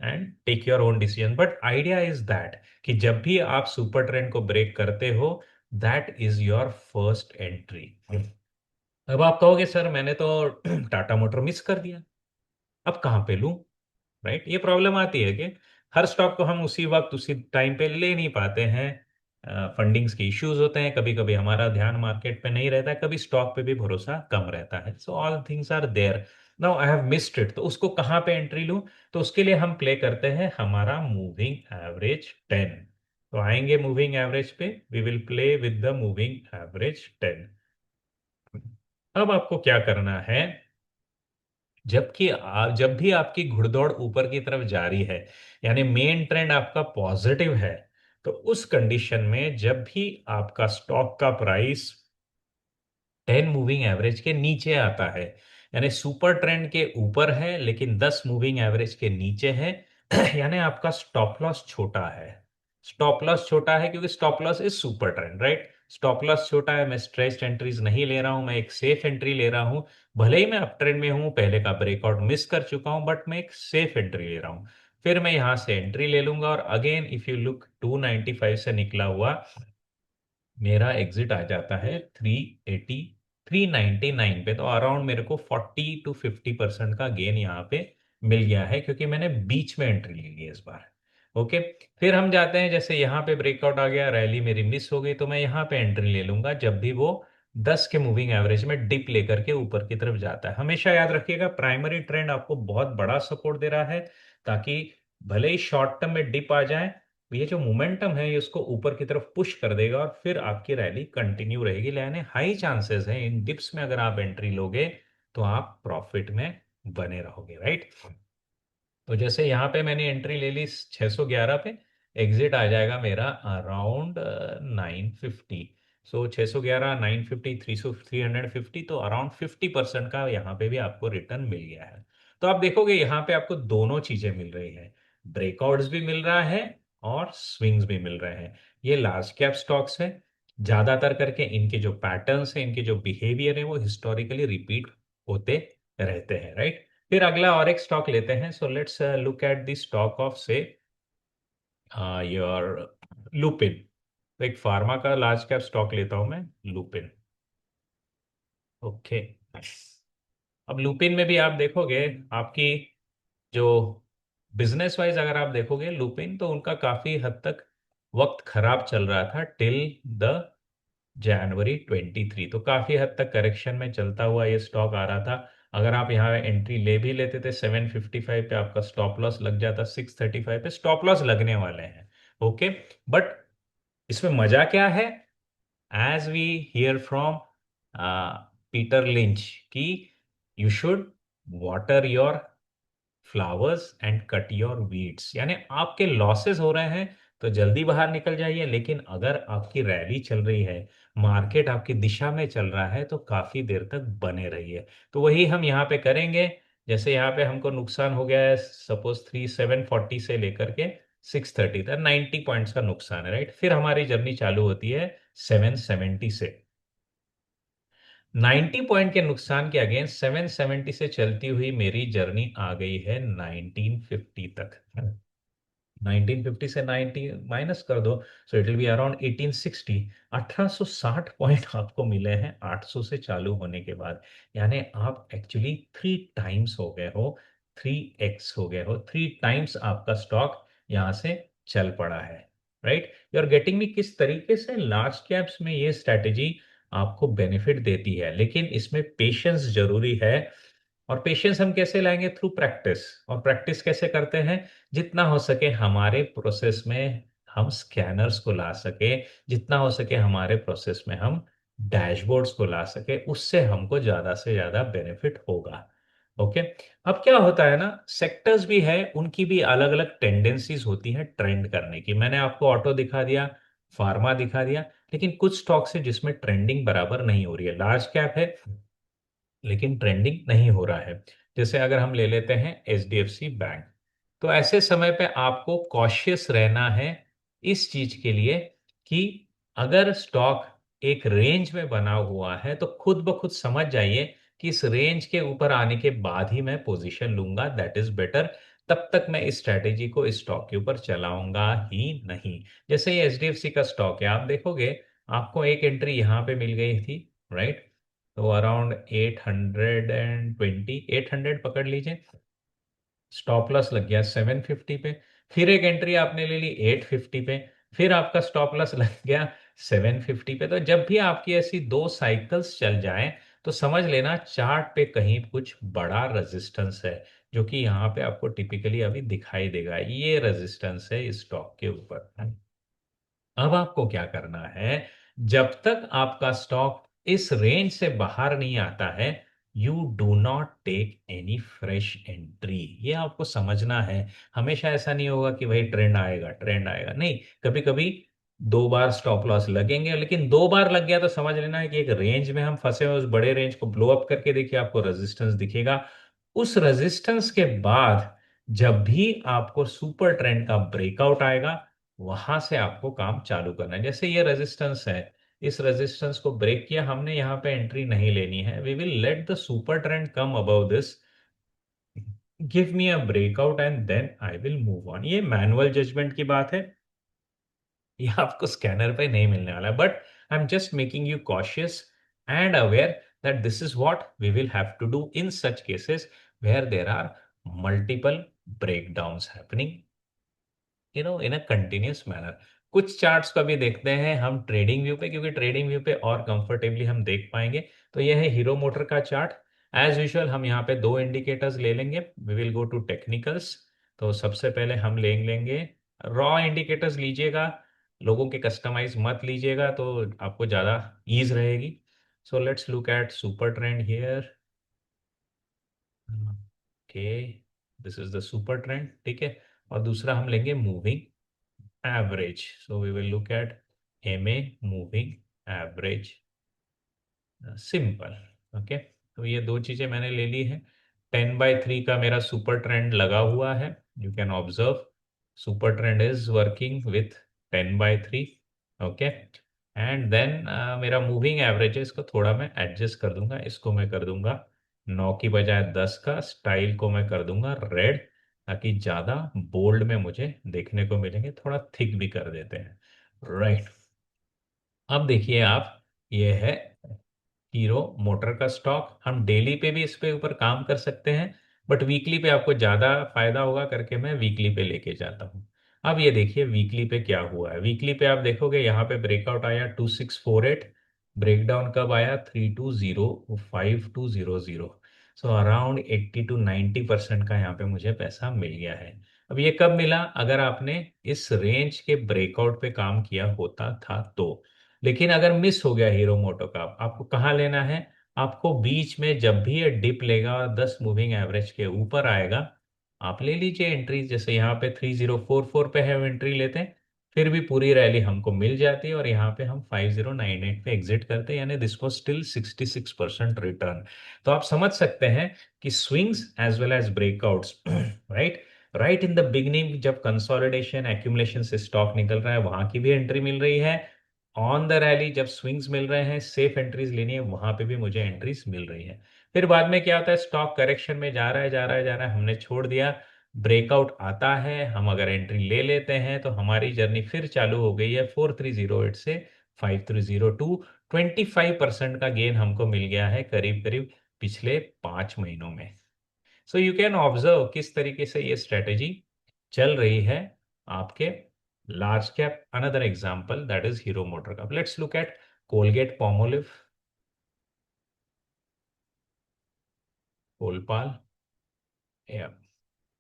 and take your own decision. But idea is that कि जब भी आप सुपर ट्रेंड को ब्रेक करते हो, that is your first entry. अब आप कहोगे सर मैंने तो टाटा मोटर मिस कर दिया, अब कहाँ पे लूं? राइट, ये प्रॉब्लम आती है कि हर स्टॉक को हम उसी वक्त उसी टाइम पे ले नहीं पाते हैं। फंडिंग्स के इश्यूज होते हैं, कभी कभी हमारा ध्यान मार्केट पे नहीं रहता है, कभी स्टॉक पे भी भरोसा कम रहता है। So all things are there. Now I have missed it, तो उसको कहाँ पे एंट्री लूं? तो उसके लिए हम प्ले करते हैं हमारा मूविंग एवरेज 10। तो आएंगे मूविंग एवरेज पे, we will play with the moving average 10। अब आपको क्या करना है? जब भी आपकी घुड़दौड़ ऊपर की तरफ जारी है, यानी मेन ट्रेंड आपका पॉजिटिव है, तो उस कंडीशन में जब भी आपका स्टॉक का प्राइस 10 मूविंग एवरेज के नीचे आता है, यानी सुपर ट्रेंड के ऊपर है लेकिन 10 मूविंग एवरेज के नीचे है, यानी आपका स्टॉप लॉस छोटा है। स्टॉप लॉस छोटा है क्योंकि stop loss is super trend, right. Stop loss छोटा है, मैं स्ट्रेस्ड एंट्रीज नहीं ले रहा हूं, मैं एक सेफ एंट्री ले रहा हूं। भले ही मैं अप ट्रेंड में हूं, पहले का ब्रेकआउट मिस कर चुका हूं, बट मैं एक सेफ एंट्री ले रहा हूं। फिर मैं यहां से एंट्री ले लूंगा, और अगेन इफ यू लुक 295 से निकला हुआ मेरा एग्जिट आ जाता है 380, 399 पे। तो अराउंड मेरे को 40 to 50% का गेन यहाँ पे मिल गया है, क्योंकि मैंने बीच में एंट्री ली है इस बार। ओके, फिर हम जाते हैं, जैसे यहाँ पे ब्रेकआउट आ गया, रैली मेरी मिस हो गई, तो मैं यहाँ पे एंट्री ले लूंगा जब भी वो 10 के मूविंग एवरेज में डिप लेकर के ऊपर की तरफ जाता है। हमेशा याद रखिएगा, प्राइमरी ट्रेंड आपको बहुत बड़ा सपोर्ट दे रहा है, ताकि भले ही शॉर्ट टर्म में डिप आ जाए, ये जो मोमेंटम है ये उसको ऊपर की तरफ पुश कर देगा, और फिर आपकी रैली कंटिन्यू रहेगी। यानी हाई चांसेस है इन डिप्स में, अगर आप एंट्री लोगे तो आप प्रॉफिट में बने रहोगे, राइट। तो जैसे यहाँ पे मैंने एंट्री ले ली 611 पे, एग्जिट आ जाएगा मेरा अराउंड 950। सो 611, 950, 350, तो अराउंड 50% का यहाँ पे भी आपको रिटर्न मिल गया है। तो आप देखोगे यहाँ पे आपको दोनों चीजें मिल रही है, ब्रेकआउट्स भी मिल रहा है और स्विंग्स भी मिल रहे हैं। ये लार्ज कैप स्टॉक्स है, ज्यादातर करके इनके जो पैटर्न्स है, इनके जो बिहेवियर है, वो हिस्टोरिकली रिपीट होते रहते हैं, राइट। फिर अगला और एक स्टॉक लेते हैं। So let's look at the stock of से योर लुपिन। तो एक फार्मा का लार्ज कैप स्टॉक लेता हूं मैं, लुपिन। ओके। अब लुपिन में भी आप देखोगे, आपकी जो बिजनेस वाइज अगर आप देखोगे लुपिन, तो उनका काफी हद तक वक्त खराब चल रहा था टिल द जनवरी 23। तो काफी हद तक करेक्शन में चलता हुआ ये स्टॉक आ रहा था। अगर आप यहाँ एंट्री ले भी लेते थे 755 पे, आपका स्टॉप लॉस लग जाता 635 पे, स्टॉप लॉस लगने वाले हैं। ओके। बट इसमें मजा क्या है, as we hear from Peter Lynch, कि you should water your flowers and cut your weeds. यानी आपके लॉसेस हो रहे हैं तो जल्दी बाहर निकल जाइए, लेकिन अगर आपकी रैली चल रही है, मार्केट आपकी दिशा में चल रहा है, तो काफी देर तक बने रहिए। तो वही हम यहाँ पे करेंगे। जैसे यहाँ पे हमको नुकसान हो गया है, सपोज 3740 से लेकर के 630 तक 90 पॉइंट्स का नुकसान है, राइट। फिर हमारी जर्नी चालू होती है 770 से। 90 पॉइंट के नुकसान के अगेंस्ट 770 से चलती हुई मेरी जर्नी आ गई है 1950 तक। 1950 से 90 माइनस कर दो, so it will be around 1860। 1860 point आपको मिले हैं 800 से चालू होने के बाद। यानी आप एक्चुअली 3 टाइम्स हो गए हो, 3x हो गए हो, 3 टाइम्स आपका स्टॉक यहां से चल पड़ा है, right. You are getting me. किस तरीके से लार्ज कैप्स में ये स्ट्रैटेजी आपको बेनिफिट देती है, लेकिन इसमें पेशेंस जरूरी है। और पेशेंस हम कैसे लाएंगे? Through practice. और प्रैक्टिस कैसे करते हैं? जितना हो सके हमारे प्रोसेस में हम स्कैनर्स को ला सके, जितना हो सके हमारे प्रोसेस में हम डैशबोर्ड्स को ला सके, उससे हमको ज्यादा से ज्यादा बेनिफिट होगा। ओके। अब क्या होता है ना, सेक्टर्स भी है, उनकी भी अलग अलग टेंडेंसीज होती है ट्रेंड करने की। मैंने आपको ऑटो दिखा दिया, फार्मा दिखा दिया, लेकिन कुछ स्टॉक्स है जिसमें ट्रेंडिंग बराबर नहीं हो रही है। लार्ज कैप है लेकिन ट्रेंडिंग नहीं हो रहा है। जैसे अगर हम ले लेते हैं एचडीएफसी बैंक, तो ऐसे समय पे आपको कॉशियस रहना है इस चीज के लिए कि अगर स्टॉक एक रेंज में बना हुआ है तो खुद ब खुद समझ जाइए कि इस रेंज के ऊपर आने के बाद ही मैं पोजीशन लूंगा, दैट इज बेटर। तब तक मैं इस स्ट्रैटेजी को इस स्टॉक के ऊपर चलाऊंगा ही नहीं। जैसे ये एचडीएफसी का स्टॉक है, आप देखोगे आपको एक एंट्री यहाँ पे मिल गई थी, राइट। तो अराउंड 820, 800 पकड़ लीजिए, स्टॉप लॉस लग गया 750 पे। फिर एक एंट्री आपने ले ली 850 पे, फिर आपका स्टॉप लॉस लग गया 750 पे। तो जब भी आपकी ऐसी दो साइकिल्स चल जाएं, तो समझ लेना चार्ट पे कहीं कुछ बड़ा रेजिस्टेंस है, जो कि यहाँ पे आपको टिपिकली अभी दिखाई देगा। ये रेजिस्टेंस है इस स्टॉक के ऊपर। अब आपको क्या करना है, जब तक आपका स्टॉक इस रेंज से बाहर नहीं आता है, you do not take any fresh entry. ये आपको समझना है। हमेशा ऐसा नहीं होगा कि भाई ट्रेंड आएगा, ट्रेंड आएगा, नहीं। कभी कभी 2 बार स्टॉप लॉस लगेंगे, लेकिन 2 बार लग गया तो समझ लेना है कि एक रेंज में हम फंसे हुए। उस बड़े रेंज को ब्लो अप करके देखिए, आपको रेजिस्टेंस दिखेगा। उस रेजिस्टेंस के बाद जब भी आपको सुपर ट्रेंड का ब्रेकआउट आएगा, वहां से आपको काम चालू करना है। जैसे ये रेजिस्टेंस है, इस रेजिस्टेंस को ब्रेक किया हमने, यहाँ पे एंट्री नहीं लेनी है। We will let the super trend come above this, give me a breakout and then I will move on. ये मैनुअल जजमेंट की बात है, ये आपको स्कैनर पे नहीं मिलने वाला है। But I am just making you cautious and aware that this is what we will have to do in such cases where there are multiple breakdowns happening in a continuous manner. कुछ चार्ट्स को भी देखते हैं हम ट्रेडिंग व्यू पे, क्योंकि ट्रेडिंग व्यू पे और कंफर्टेबली हम देख पाएंगे। तो यह है हीरो मोटर का चार्ट। एज यूजुअल हम यहाँ पे दो इंडिकेटर्स ले लेंगे। We will go to technicals. तो सबसे पहले हम ले लेंगे रॉ इंडिकेटर्स। लीजिएगा, लोगों के कस्टमाइज मत लीजिएगा, तो आपको ज़्यादा ईज रहेगी। So let's look at super trend here. Okay, this is the super trend, ठीक है। और दूसरा हम लेंगे moving average, so we will look at M A moving average, simple. Okay, तो ये दो चीजें मैंने ले ली है। 10/3 का मेरा सुपर ट्रेंड लगा हुआ है, you can observe super trend is working with 10/3। Okay, and then मेरा मूविंग एवरेज है, इसको थोड़ा मैं एडजस्ट कर दूंगा, इसको मैं कर दूंगा 9 की बजाय 10 का, स्टाइल को मैं कर दूंगा रेड, ताकि ज्यादा बोल्ड में मुझे देखने को मिलेंगे, थोड़ा थिक भी कर देते हैं, राइट। अब देखिए आप, ये है हीरो मोटर का स्टॉक। हम डेली पे भी इस पे ऊपर काम कर सकते हैं, बट वीकली पे आपको ज्यादा फायदा होगा करके मैं वीकली पे लेके जाता हूँ। अब ये देखिए वीकली पे क्या हुआ है। वीकली पे आप देखोगे यहाँ पे ब्रेकआउट आया 2648, ब्रेकडाउन कब आया 3205,200। सो अराउंड 80 to 90% का यहाँ पे मुझे पैसा मिल गया है। अब ये कब मिला, अगर आपने इस रेंज के ब्रेकआउट पे काम किया होता था तो। लेकिन अगर मिस हो गया हीरो मोटो का, आपको कहाँ लेना है, आपको बीच में जब भी ये डिप लेगा और 10 मूविंग एवरेज के ऊपर आएगा, आप ले लीजिए एंट्री। जैसे यहाँ पे 3044 पे है एंट्री लेते हैं, फिर भी पूरी रैली हमको मिल जाती है, और यहाँ पे हम 5098 पे एग्जिट करते हैं, यानी दिस वाज स्टिल 66% रिटर्न। तो आप समझ सकते हैं कि swings as well as breakouts, right, right in the beginning जब कंसोलिडेशन एक्यूमुलेशन से स्टॉक निकल रहा है, वहां की भी एंट्री मिल रही है। ऑन द रैली जब स्विंग्स मिल रहे हैं, सेफ एंट्रीज लेनी है, वहां पे भी मुझे एंट्रीज मिल रही है। फिर बाद में क्या होता है, स्टॉक करेक्शन में जा रहा है, जा रहा है, जा रहा है, हमने छोड़ दिया, ब्रेकआउट आता है, हम अगर एंट्री ले लेते हैं तो हमारी जर्नी फिर चालू हो गई है 4308 से 5302। 25% का गेन हमको मिल गया है करीब करीब पिछले 5 महीनों में। सो यू कैन ऑब्जर्व किस तरीके से ये स्ट्रेटेजी चल रही है आपके large cap. Another example that is Hero MotoCorp, let's look at Colgate Palmolive, Colpal.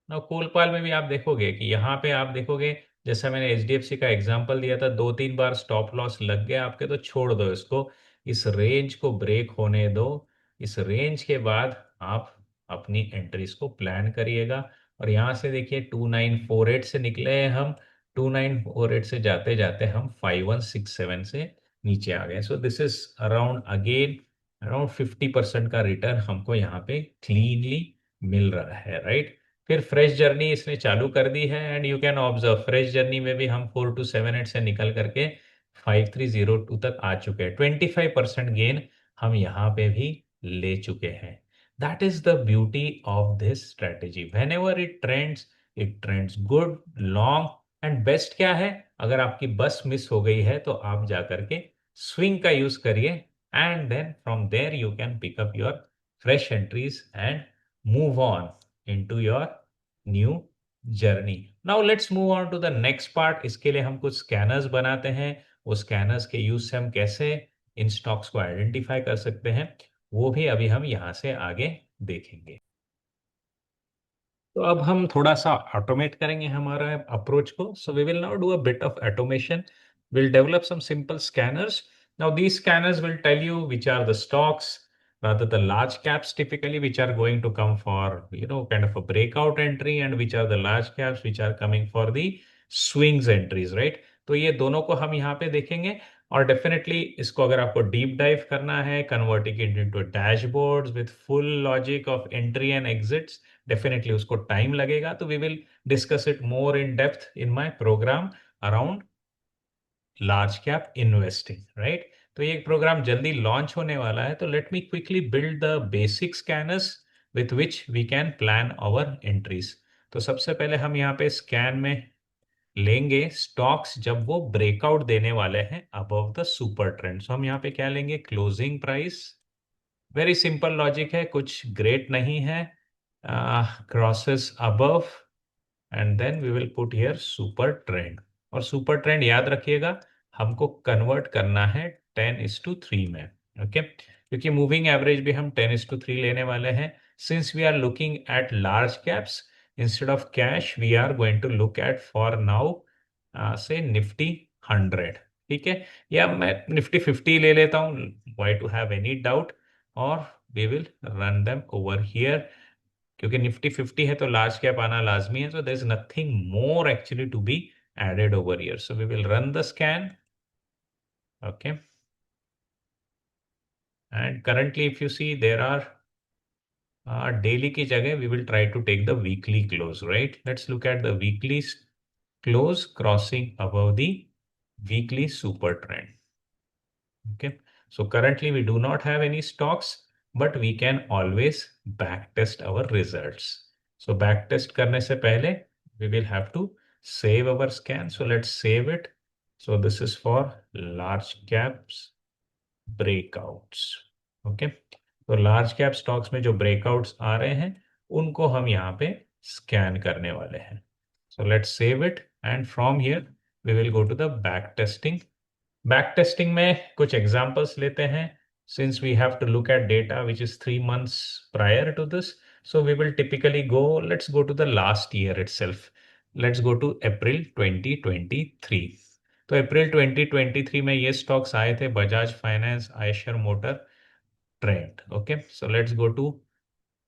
ना कोलपाल में भी आप देखोगे कि यहाँ पे आप देखोगे, जैसा मैंने एचडीएफसी का एग्जांपल दिया था, 2-3 बार स्टॉप लॉस लग गया आपके, तो छोड़ दो इसको, इस रेंज को ब्रेक होने दो। इस रेंज के बाद आप अपनी एंट्रीज को प्लान करिएगा। और यहाँ से देखिए 2948 से निकले हैं हम, 2948 से जाते जाते हम 5167 से नीचे आ गए। सो this is around again around 50% का रिटर्न हमको यहाँ पे क्लीनली मिल रहा है, राइट। फिर फ्रेश जर्नी इसने चालू कर दी है, and you can observe fresh journey में भी हम 4278 से निकल करके 5302 तक आ चुके हैं। 25% गेन हम यहाँ पे भी ले चुके हैं। That is the beauty of this strategy, when ever it trends good long. And best क्या है, अगर आपकी बस मिस हो गई है तो आप जा करके स्विंग का यूज करिए, and then from there you can pick up your fresh entries and move on into your new journey. Now let's move on to the next part. इसके लिए हम कुछ स्कैनर्स बनाते हैं, वो स्कैनर्स के यूज से हम कैसे इन स्टॉक्स को आइडेंटिफाई कर सकते हैं, वो भी अभी हम यहाँ से आगे देखेंगे। तो अब हम थोड़ा सा ऑटोमेट करेंगे हमारा अप्रोच को। So we will now do a bit of automation, will develop some simple scanners. Now these scanners will tell you which are the stocks, rather the large caps typically, which are going to come for, kind of a breakout entry, and which are the large caps which are coming for the swings entries, right? तो ये दोनों को हम यहाँ पे देखेंगे। और डेफिनेटली इसको अगर आपको डीप डाइव करना है, converting it into dashboards with full logic of entry and exits, definitely उसको टाइम लगेगा। तो we will discuss it more in depth in my program around large cap investing, right. तो ये प्रोग्राम जल्दी लॉन्च होने वाला है, तो let me quickly build the basic scanners with which we can plan our entries. तो सबसे पहले हम यहाँ पे स्कैन में लेंगे स्टॉक्स जब वो ब्रेकआउट देने वाले हैं above the super trend. So हम यहाँ पे क्या लेंगे, closing price. Very simple logic है, कुछ ग्रेट नहीं है। Crosses above, and then we will put here super trend. और सुपर ट्रेंड याद रखिएगा, हमको कन्वर्ट करना है 10:3 में। ओके, क्योंकि मूविंग एवरेज भी हम 10:3 लेने वाले हैं। Since we are looking at large caps instead of cash, we are going to look at for now say Nifty 100, ठीक है। या मैं निफ्टी 50 ले लेता हूँ, why to have any doubt, और we will run them over here क्योंकि निफ्टी 50 है तो लार्ज कैप आना लाजमी है, so there is nothing more actually to be added over here. So we will run the scan. Okay. And currently, if you see, there are daily की जगह we will try to take the weekly close, right? Let's look at the weekly close crossing above the weekly super trend. Okay. So currently we do not have any stocks, but we can always backtest our results. So backtest करने से पहले we will have to save our scan. So let's save it. So this is for large caps breakouts. Okay. तो लार्ज कैप स्टॉक्स में जो ब्रेकआउट्स आ रहे हैं उनको हम यहाँ पे स्कैन करने वाले हैं. So let's save it and from here we will go to the back testing. Back testing में कुछ एग्जांपल्स लेते हैं. Since we have to look at data which is 3 months prior to this, so we will typically go, let's go to the last year itself. Let's go to April 2023. तो अप्रैल 2023 में ये स्टॉक्स आए थे: Bajaj finance, Eicher motor, Trent. Okay, so let's go to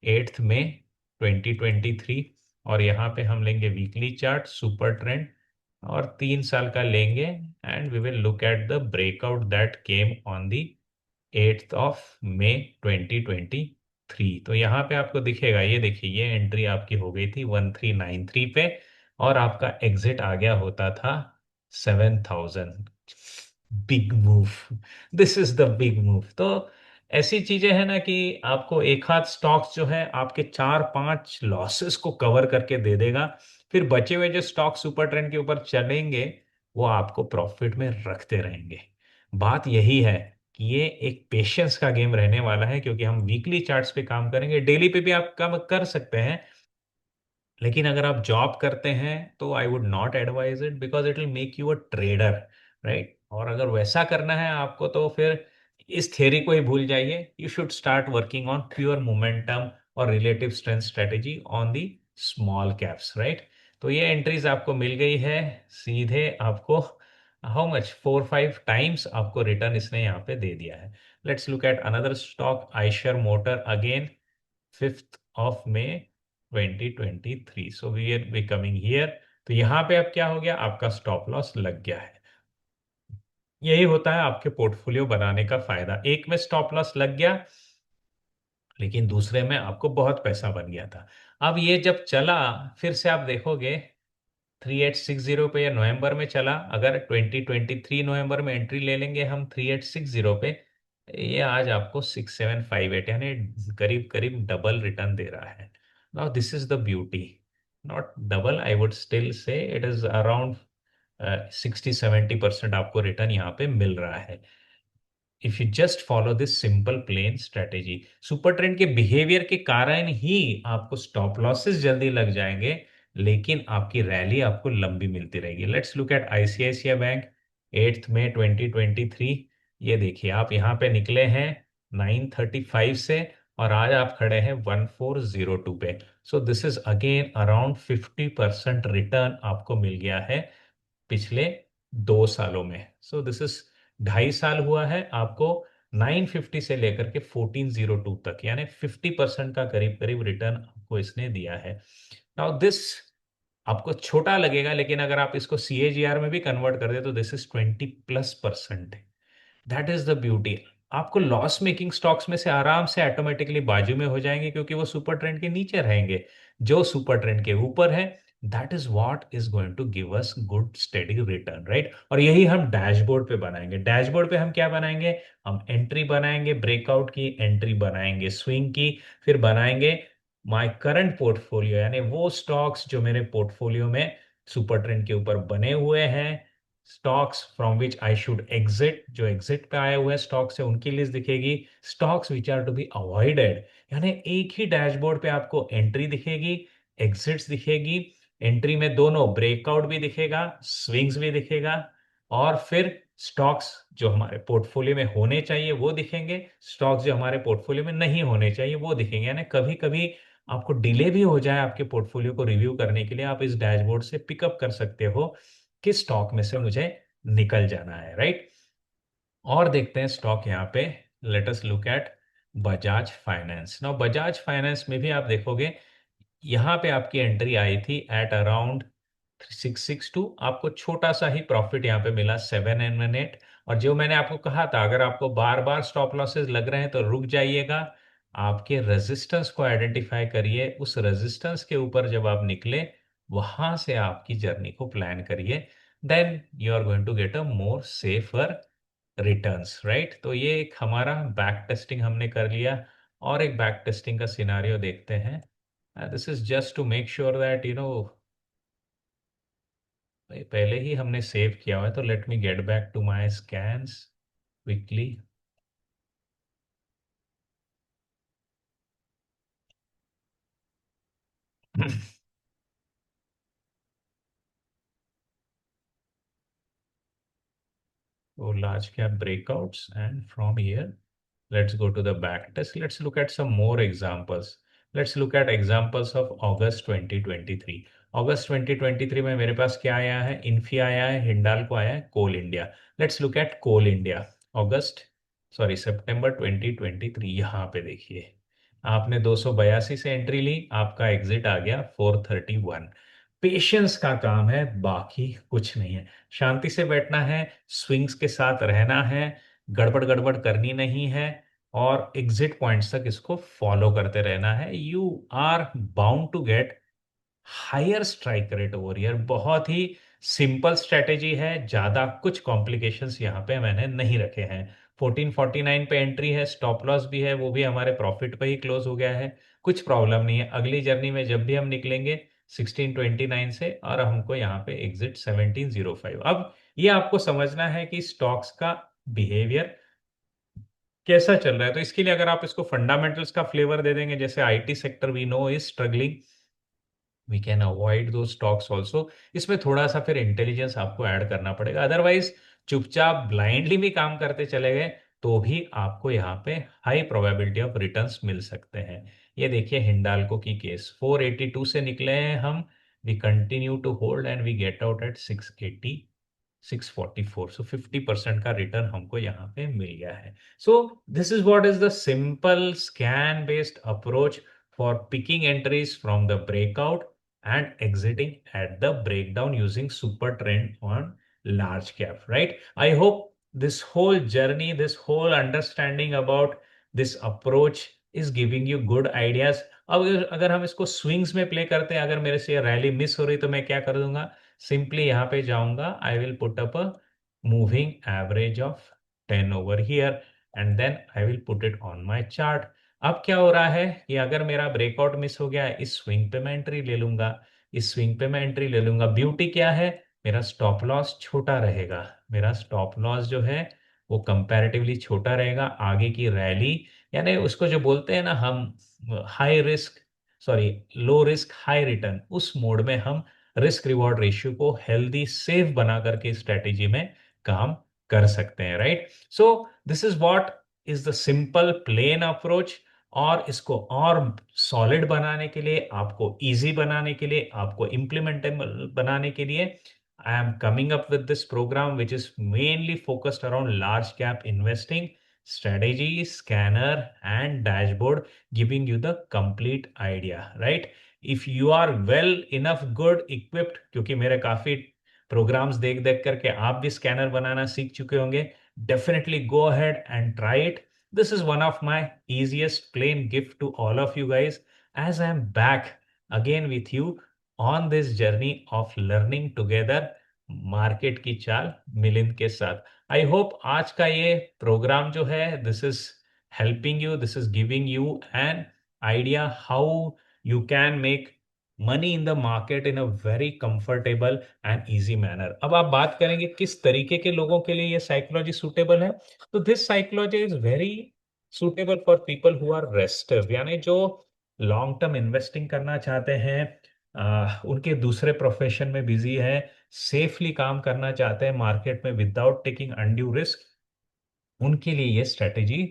8 May 2023 और यहाँ पे हम लेंगे वीकली चार्ट सुपर ट्रेंड और 3 साल का लेंगे and we will look at the breakout that came on the 8 May 2023. तो यहाँ पे आपको दिखेगा, ये देखिए, ये एंट्री आपकी हो गई थी 1393 पे और आपका एग्जिट आ गया होता था 7000. Big move. This is the big move. तो ऐसी चीजें हैं ना कि आपको एक हाथ स्टॉक्स जो है आपके 4-5 लॉसेस को कवर करके दे देगा, फिर बचे हुए जो स्टॉक सुपर ट्रेंड के ऊपर चलेंगे वो आपको प्रॉफिट में रखते रहेंगे. बात यही है कि ये एक पेशेंस का गेम रहने वाला है, क्योंकि हम वीकली चार्ट्स पे काम करेंगे. डेली पे भी आप काम कर सकते हैं, लेकिन अगर आप जॉब करते हैं तो I would not advise it, because it will make you a trader, right. और अगर वैसा करना है आपको तो फिर इस थ्योरी को ही भूल जाइए. You should start working on pure momentum और relative strength strategy on the small caps, right. तो ये एंट्रीज आपको मिल गई है सीधे आपको. How much? 4-5 टाइम्स आपको रिटर्न इसने यहाँ पे दे दिया है. Let's look at another stock, Eicher motor, again 5 May 2023. So we are becoming here. तो यहाँ पे अब क्या हो गया, आपका स्टॉप लॉस लग गया है. यही होता है आपके पोर्टफोलियो बनाने का फायदा. एक में स्टॉप लॉस लग गया, लेकिन दूसरे में आपको बहुत पैसा बन गया था. अब ये जब चला, फिर से आप देखोगे 3860 पे, या नवंबर में चला. अगर 2023 नवंबर में एंट्री ले लेंगे हम 3860 पे, ये आज आपको 6758 यानी करीब करीब डबल रिटर्न दे रहा है. Now this is the beauty. Not double, I would still say it is around 60-70% आपको रिटर्न यहाँ पे मिल रहा है if you just follow this simple plain strategy. Super trend के बिहेवियर के कारण ही आपको स्टॉप लॉसेस जल्दी लग जाएंगे, लेकिन आपकी रैली आपको लंबी मिलती रहेगी. Let's look eight ICICI bank, 8 May 2023. ये देखिए, आप यहाँ पे निकले हैं 935 से और आज आप खड़े हैं 1402 पे. सो this is again around 50% return आपको मिल गया है पिछले 2 सालों में. सो दिस इज 2.5 साल हुआ है आपको 950 से लेकर के 1402 तक, यानी 50% का करीब करीब रिटर्न आपको इसने दिया है. नाउ दिस आपको छोटा लगेगा, लेकिन अगर आप इसको सीएजीआर में भी कन्वर्ट कर दे तो this is 20+%. That is the beauty. आपको लॉस मेकिंग स्टॉक्स में से आराम से ऑटोमेटिकली बाजू में हो जाएंगे, क्योंकि वो सुपर ट्रेंड के नीचे रहेंगे. जो सुपर ट्रेंड के ऊपर है, that is what is going to give us good steady return, right. और यही हम डैशबोर्ड पे बनाएंगे. डैशबोर्ड पे हम क्या बनाएंगे? हम एंट्री बनाएंगे, ब्रेकआउट की एंट्री बनाएंगे, स्विंग की, फिर बनाएंगे माय करंट पोर्टफोलियो, यानी वो स्टॉक्स जो मेरे पोर्टफोलियो में सुपर ट्रेंड के ऊपर बने हुए हैं, stocks from which I should exit. जो एग्जिट पे आए हुए स्टॉक्स है उनकी लिस्ट दिखेगी. Stocks which are to be avoided, यानी एक ही डैशबोर्ड पे आपको एंट्री दिखेगी, एग्जिट्स दिखेगी. एंट्री में दोनों ब्रेकआउट भी दिखेगा, स्विंग्स भी दिखेगा, और फिर स्टॉक्स जो हमारे पोर्टफोलियो में होने चाहिए वो दिखेंगे, स्टॉक्स जो हमारे पोर्टफोलियो में नहीं होने चाहिए वो दिखेंगे. यानी कभी कभी आपको डिले भी हो जाए आपके पोर्टफोलियो को रिव्यू करने के लिए, आप इस डैशबोर्ड से पिकअप कर सकते हो किस स्टॉक में से मुझे निकल जाना है, राइट. और देखते हैं स्टॉक यहाँ पे. Let us look at Bajaj finance. Now Bajaj finance में भी आप देखोगे यहाँ पे आपकी एंट्री आई थी एट अराउंड 662। आपको छोटा सा ही प्रॉफिट यहाँ पे मिला 7 and 1/8। और जो मैंने आपको कहा था, अगर आपको बार बार स्टॉप लॉसेस लग रहे हैं तो रुक जाइएगा, आपके रेजिस्टेंस को आइडेंटिफाई करिए, उस रेजिस्टेंस के ऊपर जब आप निकले वहां से आपकी जर्नी को प्लान करिए, then you are going to get a more safer returns, right. तो ये एक हमारा बैक टेस्टिंग हमने कर लिया। और एक बैक टेस्टिंग का सिनारियो देखते हैं। This is just to make sure that पहले ही हमने सेव किया हुआ है, तो let me get back to my scans quickly. So large cap breakouts, and from here, let's go to the back test. Let's look at some more examples. Let's look at examples of August 2023. August 2023 में मेरे पास क्या आया है? इन्फी आया है, हिंडाल्को आया है, Coal India. Let's look at Coal India. August, sorry, सितंबर 2023। यहाँ पे देखिए, आपने 282 से एंट्री ली, आपका एग्जिट आ गया 431। पेशेंस का काम है, बाकी कुछ नहीं है। शांति से बैठना है, स्विंग्स के साथ रहना है, गड़बड़ गड़बड़ करनी नहीं है, और एग्जिट पॉइंट्स तक इसको फॉलो करते रहना है। You are bound to get higher strike rate over year. बहुत ही सिंपल स्ट्रेटेजी है, ज्यादा कुछ कॉम्प्लिकेशंस यहाँ पे मैंने नहीं रखे हैं। 1449 पे एंट्री है, स्टॉप लॉस भी है, वो भी हमारे प्रॉफिट पे ही क्लोज हो गया है। कुछ प्रॉब्लम नहीं है। अगली जर्नी में जब भी हम निकलेंगे 1629 से, और हमको यहाँ पे एग्जिट 1705। अब ये आपको समझना है कि स्टॉक्स का बिहेवियर कैसा चल रहा है। तो इसके लिए अगर आप इसको फंडामेंटल्स का फ्लेवर दे देंगे, जैसे IT sector we know is struggling, we can avoid those stocks also. इसमें थोड़ा सा फिर इंटेलिजेंस आपको ऐड करना पड़ेगा, अदरवाइज चुपचाप ब्लाइंडली भी काम करते चले गए तो भी आपको यहाँ पे हाई प्रोबेबिलिटी ऑफ रिटर्न्स मिल सकते हैं। ये देखिए हिंडाल्को की केस, 482 से निकले हैं हम, we continue to hold and we get out at 680, 644। So 50% का रिटर्न हमको यहाँ पे मिल गया है। So this is what is the simple scan based approach for picking entries from the breakout and exiting at the breakdown using super trend on large cap, right? I hope this whole journey, this whole understanding about this approach is giving you good ideas. अब अगर हम इसको स्विंग्स में प्ले करते हैं, अगर मेरे से ये रैली मिस हो रही तो मैं क्या कर दूंगा? सिंपली यहाँ पे जाऊंगा, I will put up a moving average of 10 over here, and then I will put it on my chart. अब क्या हो रहा है कि अगर मेरा ब्रेकआउट मिस हो गया है, इस स्विंग पे मैं एंट्री ले लूंगा, इस स्विंग पे मैं एंट्री ले लूंगा। ब्यूटी क्या है? मेरा स्टॉप लॉस छोटा रहेगा, मेरा स्टॉप लॉस जो है वो कंपैरेटिवली छोटा रहेगा। आगे की रैली, यानी उसको जो बोलते हैं ना हम, high risk, sorry, low risk high return, उस मोड में हम रिस्क रिवॉर्ड रेशियो को हेल्दी सेफ बना करके स्ट्रेटेजी में काम कर सकते हैं, right. So this is what is the simple plain approach. और इसको और सॉलिड बनाने के लिए, आपको इजी बनाने के लिए, आपको इम्प्लीमेंटेबल बनाने के लिए, I am coming up with this program which is mainly focused around large cap investing strategy, scanner and dashboard, giving you the complete idea, right? If you are well enough good equipped, क्योंकि मेरे काफी प्रोग्राम्स देख देख करके आप भी स्कैनर बनाना सीख चुके होंगे, definitely go ahead and try it. This is one of my easiest plain gift to all of you guys, as I am back again with you on this journey of learning together, market की चाल मिलिंद के साथ। आई होप आज का ये प्रोग्राम जो है, this is helping you, this is giving you an idea how you can make money in the market in a very comfortable and easy manner. अब आप बात करेंगे किस तरीके के लोगों के लिए ये साइकोलॉजी सूटेबल है, तो this psychology is very suitable for people who are restive, यानी जो लॉन्ग टर्म इन्वेस्टिंग करना चाहते हैं, उनके दूसरे प्रोफेशन में बिजी है, सेफली काम करना चाहते हैं मार्केट में विदाउट टेकिंग अनड्यू रिस्क, उनके लिए ये स्ट्रेटेजी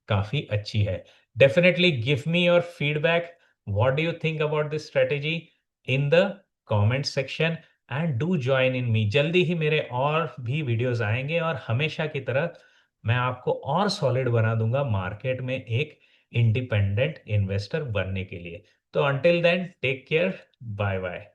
काफी अच्छी है। Definitely give me your feedback, what do you think about this strategy in the comment section, and do join in me. जल्दी ही मेरे और भी वीडियोस आएंगे, और हमेशा की तरह मैं आपको और सॉलिड बना दूंगा मार्केट में एक इंडिपेंडेंट इन्वेस्टर बनने के लिए। तो until then take care, bye bye.